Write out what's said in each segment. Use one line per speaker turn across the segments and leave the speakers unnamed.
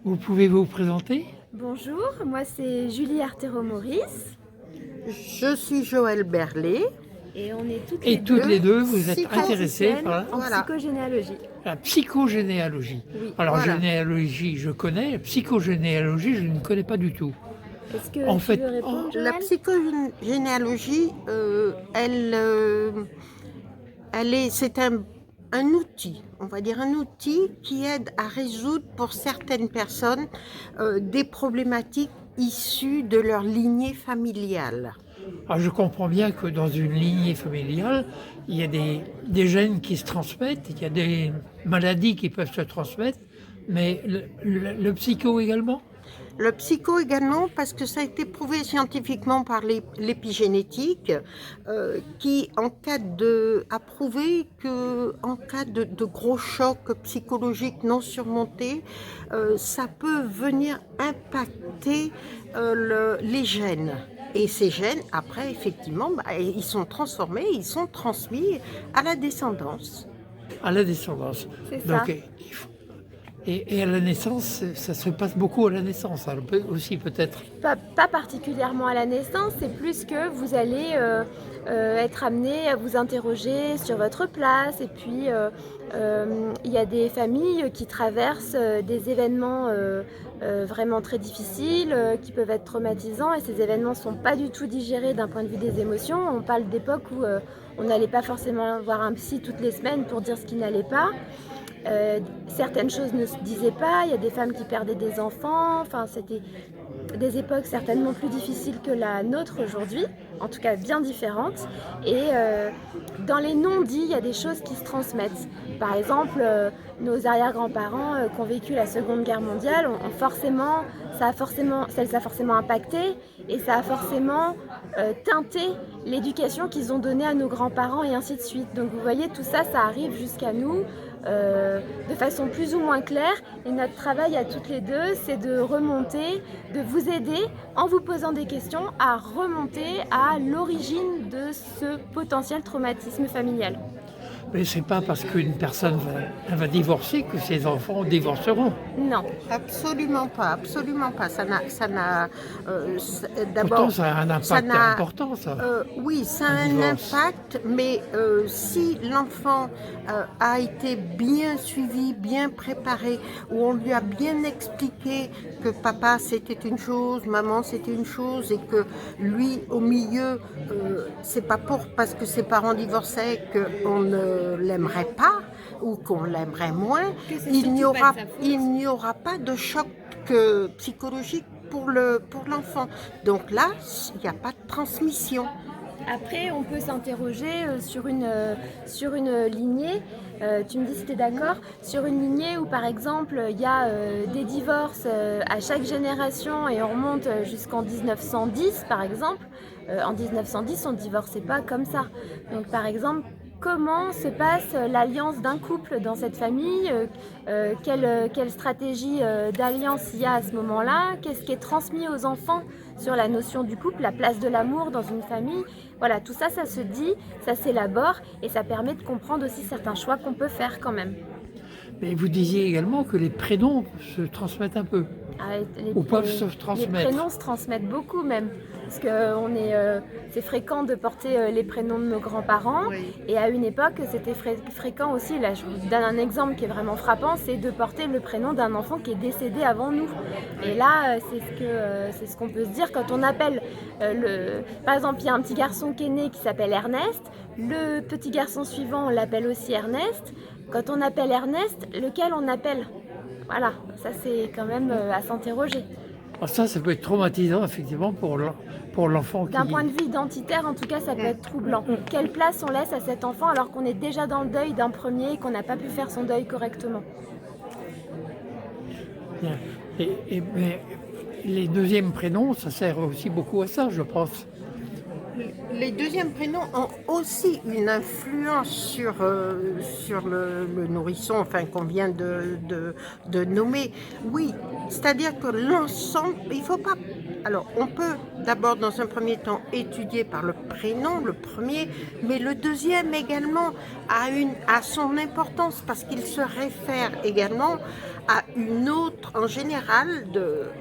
Vous pouvez vous présenter?
Bonjour, moi c'est Julie Artero-Maurice
Je suis Joëlle Berlé.
et on est toutes les
Et toutes
deux
les deux, vous êtes intéressées
praticiennes
par
en
Voilà.
psychogénéalogie.
la psychogénéalogie.
Oui.
Alors,
Voilà.
généalogie, je connais. La psychogénéalogie, je ne connais pas du tout.
Est-ce que
En
tu
fait,
veux répondre,
La
Joël?
psychogénéalogie, c'est un outil, on va dire un outil qui aide à résoudre pour certaines personnes des problématiques issues de leur lignée familiale.
alors, je comprends bien que dans une lignée familiale, il y a des gènes qui se transmettent, il y a des maladies qui peuvent se transmettre, mais le psycho également?
Le psycho également, parce que ça a été prouvé scientifiquement par l'épigénétique, qui a prouvé que en cas de gros chocs psychologiques non surmontés, ça peut venir impacter les gènes. Et ces gènes, après, effectivement, ils sont transformés, ils sont transmis à la descendance.
À la descendance.
C'est ça.
Donc, et à la naissance, ça se passe beaucoup à la naissance, alors aussi peut-être.
Pas particulièrement à la naissance, c'est plus que vous allez être amené à vous interroger sur votre place. Et puis, il y a des familles qui traversent des événements vraiment très difficiles, qui peuvent être traumatisants. Et ces événements ne sont pas du tout digérés d'un point de vue des émotions. On parle d'époque où on n'allait pas forcément voir un psy toutes les semaines pour dire ce qui n'allait pas. Certaines choses ne se disaient pas, il y a des femmes qui perdaient des enfants, enfin c'était des époques certainement plus difficiles que la nôtre aujourd'hui, en tout cas bien différentes. Et dans les non-dits, il y a des choses qui se transmettent. Par exemple, nos arrière-grands-parents qui ont vécu la Seconde Guerre mondiale, ça les a forcément impactés et ça a forcément teinté l'éducation qu'ils ont donnée à nos grands-parents et ainsi de suite. Donc vous voyez, tout ça, ça arrive jusqu'à nous. De façon plus ou moins claire, et notre travail à toutes les deux, c'est de remonter, de vous aider en vous posant des questions à remonter à l'origine de ce potentiel traumatisme familial.
Mais c'est pas parce qu'une personne va divorcer que ses enfants divorceront.
Non.
Absolument pas, absolument pas. D'abord,
Pourtant, ça a un
ça
impact
n'a-
important, ça.
oui, ça a
Un
un
divorce.
impact, mais si l'enfant a été bien suivi, bien préparé, où on lui a bien expliqué que papa c'était une chose, maman c'était une chose, et que lui au milieu, c'est pas parce que ses parents divorçaient qu'on ne l'aimerait pas ou qu'on l'aimerait moins, il n'y aura pas de choc psychologique pour l'enfant. Donc là, il n'y a pas de transmission.
Après, on peut s'interroger sur une lignée. Tu me dis si tu es d'accord, sur une lignée où par exemple il y a des divorces à chaque génération et on remonte jusqu'en 1910 par exemple. En 1910, on ne divorçait pas comme ça. Donc par exemple, comment se passe l'alliance d'un couple dans cette famille, quelle stratégie d'alliance il y a à ce moment-là, qu'est-ce qui est transmis aux enfants sur la notion du couple, la place de l'amour dans une famille. Voilà, tout ça, ça se dit, ça s'élabore et ça permet de comprendre aussi certains choix qu'on peut faire quand même.
Mais vous disiez également que les prénoms se transmettent un peu, ou peuvent se
Les
transmettre.
prénoms se transmettent beaucoup même, parce que c'est fréquent de porter les prénoms de nos grands-parents.
Oui.
Et à une époque, c'était fréquent aussi, là je vous donne un exemple qui est vraiment frappant, c'est de porter le prénom d'un enfant qui est décédé avant nous. Et là, c'est ce qu'on peut se dire quand on appelle, par exemple, il y a un petit garçon qui est né qui s'appelle Ernest, le petit garçon suivant, on l'appelle aussi Ernest. Quand on appelle Ernest, lequel on appelle? Voilà, ça c'est quand même à s'interroger.
Alors ça peut être traumatisant, effectivement, pour l'enfant qui...
D'un point de vue identitaire, en tout cas, ça peut être troublant. Quelle place on laisse à cet enfant alors qu'on est déjà dans le deuil d'un premier et qu'on n'a pas pu faire son deuil correctement?
Bien. Mais les deuxièmes prénoms, ça sert aussi beaucoup à ça, je pense.
Les deuxièmes prénoms ont aussi une influence sur le nourrisson, enfin qu'on vient de nommer. Oui, c'est-à-dire que l'ensemble, il faut pas. Alors, on peut d'abord, dans un premier temps, étudier par le prénom, le premier, mais le deuxième également a son importance parce qu'il se réfère également à une autre. En général,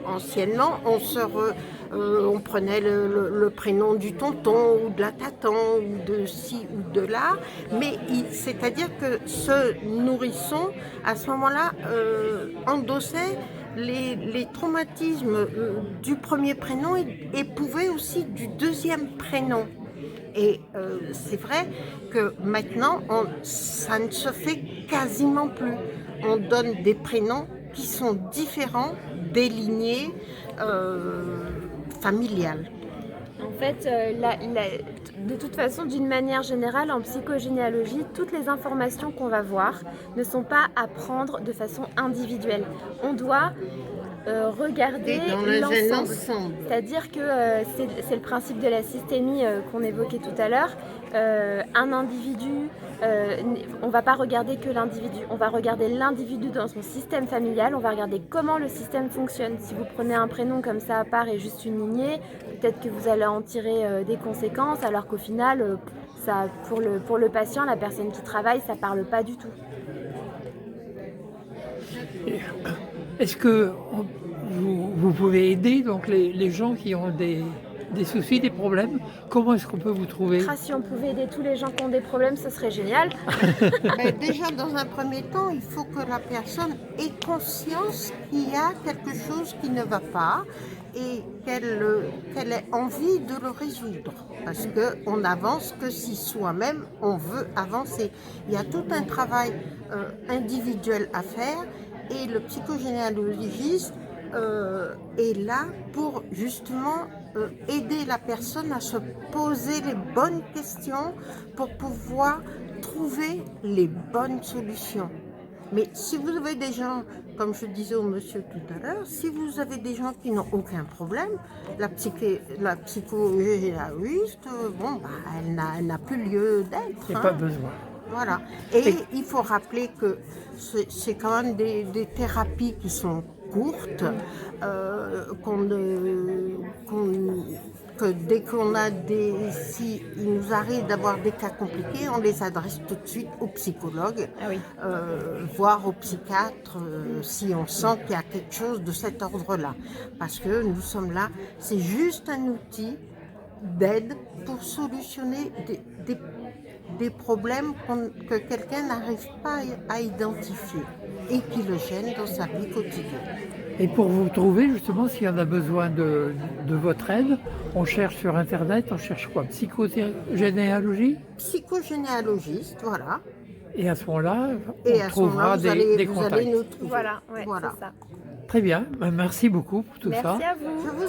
anciennement, on prenait le prénom du tonton ou de la tatan ou de ci ou de là, mais c'est-à-dire que ce nourrisson, à ce moment-là, endossait les traumatismes du premier prénom éprouvaient aussi du deuxième prénom. Et c'est vrai que maintenant, ça ne se fait quasiment plus. On donne des prénoms qui sont différents des lignées familiales.
En fait, de toute façon, d'une manière générale, en psychogénéalogie, toutes les informations qu'on va voir ne sont pas à prendre de façon individuelle. On doit regarder l'ensemble. C'est-à-dire que c'est le principe de la systémie qu'on évoquait tout à l'heure. Un individu, on ne va pas regarder que l'individu, on va regarder l'individu dans son système familial, on va regarder comment le système fonctionne. Si vous prenez un prénom comme ça à part et juste une lignée, peut-être que vous allez en tirer des conséquences, alors qu'au final, ça, pour le patient, la personne qui travaille, ça ne parle pas du tout.
Est-ce que vous pouvez aider donc les gens qui ont des soucis, des problèmes? Comment est-ce qu'on peut vous trouver?
Si on pouvait aider tous les gens qui ont des problèmes, ce serait génial.
Déjà, dans un premier temps, il faut que la personne ait conscience qu'il y a quelque chose qui ne va pas et qu'elle ait envie de le résoudre. Parce qu'on n'avance que si soi-même on veut avancer. Il y a tout un travail individuel à faire et le psychogénéalogiste est là pour justement aider la personne à se poser les bonnes questions pour pouvoir trouver les bonnes solutions. Mais si vous avez des gens, comme je disais au monsieur tout à l'heure, si vous avez des gens qui n'ont aucun problème, la psychogénéalogiste, elle n'a plus lieu d'être.
Il n'y a pas besoin.
Voilà. Et il faut rappeler que c'est quand même des thérapies qui sont courtes, que dès qu'on a si il nous arrive d'avoir des cas compliqués, on les adresse tout de suite au psychologue, voire au psychiatre, si on sent qu'il y a quelque chose de cet ordre-là. Parce que nous sommes là, c'est juste un outil d'aide pour solutionner des problèmes que quelqu'un n'arrive pas à identifier et qui le gênent dans sa vie quotidienne.
Et pour vous trouver, justement, s'il y en a besoin de votre aide, on cherche sur Internet, on cherche quoi? Psychogénéalogie?
Psychogénéalogiste, voilà.
Et à ce moment-là, on trouvera des contacts.
Voilà, c'est ça.
Très bien, merci beaucoup pour tout ça.
Merci à vous.